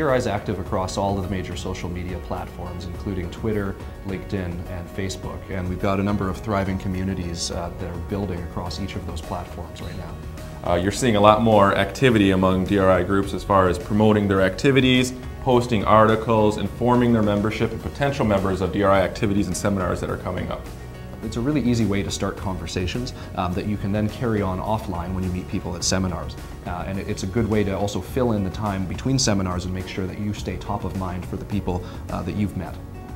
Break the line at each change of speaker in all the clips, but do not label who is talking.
DRI is active across all of the major social media platforms, including Twitter, LinkedIn, and Facebook. And we've got a number of thriving communities that are building across each of those platforms right now.
You're seeing a lot more activity among DRI groups as far as promoting their activities, posting articles, informing their membership and potential members of DRI activities and seminars that are coming up.
It's a really easy way to start conversations that you can then carry on offline when you meet people at seminars. And it's a good way to also fill in the time between seminars and make sure that you stay top of mind for the people that you've met.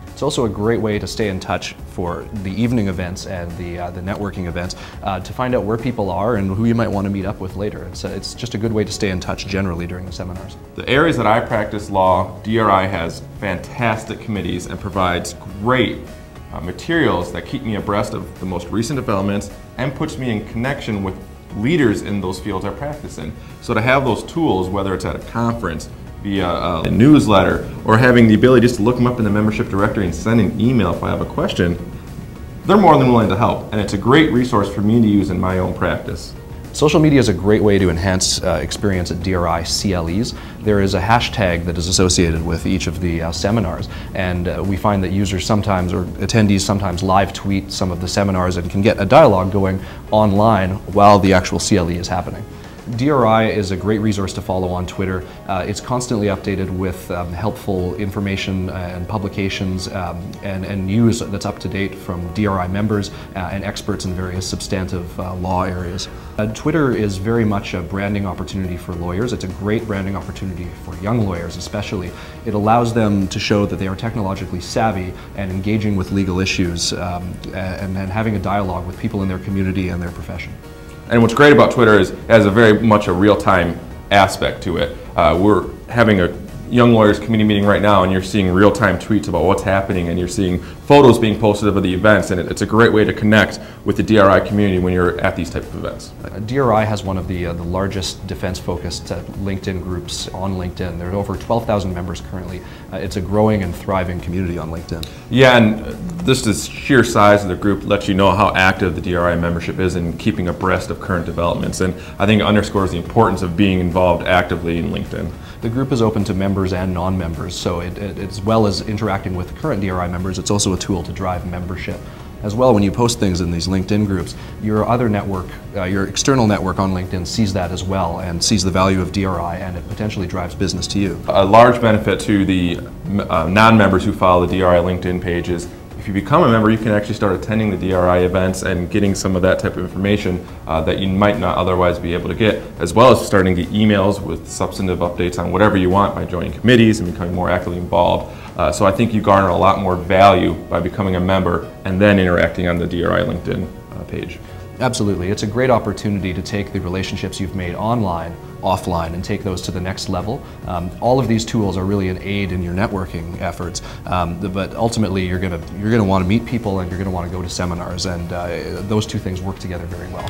It's also a great way to stay in touch for the evening events and the networking events to find out where people are and who you might want to meet up with later. It's just a good way to stay in touch generally during the seminars.
The areas that I practice law, DRI has fantastic committees and provides great materials that keep me abreast of the most recent developments and puts me in connection with leaders in those fields I practice in. So to have those tools, whether it's at a conference, via a newsletter, or having the ability just to look them up in the membership directory and send an email if I have a question, they're more than willing to help. And it's a great resource for me to use in my own practice.
Social media is a great way to enhance experience at DRI CLEs. There is a hashtag that is associated with each of the seminars, and we find that users sometimes, or attendees sometimes, live tweet some of the seminars and can get a dialogue going online while the actual CLE is happening. DRI is a great resource to follow on Twitter. It's constantly updated with helpful information and publications and news that's up to date from DRI members and experts in various substantive law areas. Twitter is very much a branding opportunity for lawyers. It's a great branding opportunity for young lawyers especially. It allows them to show that they are technologically savvy and engaging with legal issues and having a dialogue with people in their community and their profession.
And what's great about Twitter is it has a very much a real-time aspect to it. We're having a Young Lawyers Committee meeting right now, and you're seeing real-time tweets about what's happening, and you're seeing photos being posted of the events, and it's a great way to connect with the DRI community when you're at these type of events.
DRI has one of the largest defense-focused LinkedIn groups on LinkedIn. There are over 12,000 members currently. It's a growing and thriving community on LinkedIn.
Yeah, and just the sheer size of the group lets you know how active the DRI membership is in keeping abreast of current developments, and I think it underscores the importance of being involved actively in LinkedIn.
The group is open to members and non-members, so as well as interacting with current DRI members, it's also a tool to drive membership. As well, when you post things in these LinkedIn groups, your other network, your external network on LinkedIn sees that as well and sees the value of DRI, and it potentially drives business to you. A
large benefit to the non-members who follow the DRI LinkedIn page is if you become a member, you can actually start attending the DRI events and getting some of that type of information that you might not otherwise be able to get, as well as starting to get emails with substantive updates on whatever you want by joining committees and becoming more actively involved. So I think you garner a lot more value by becoming a member and then interacting on the DRI LinkedIn page.
Absolutely. It's a great opportunity to take the relationships you've made online, offline, and take those to the next level. All of these tools are really an aid in your networking efforts, but ultimately you're going to want to meet people and you're going to want to go to seminars, and those two things work together very well.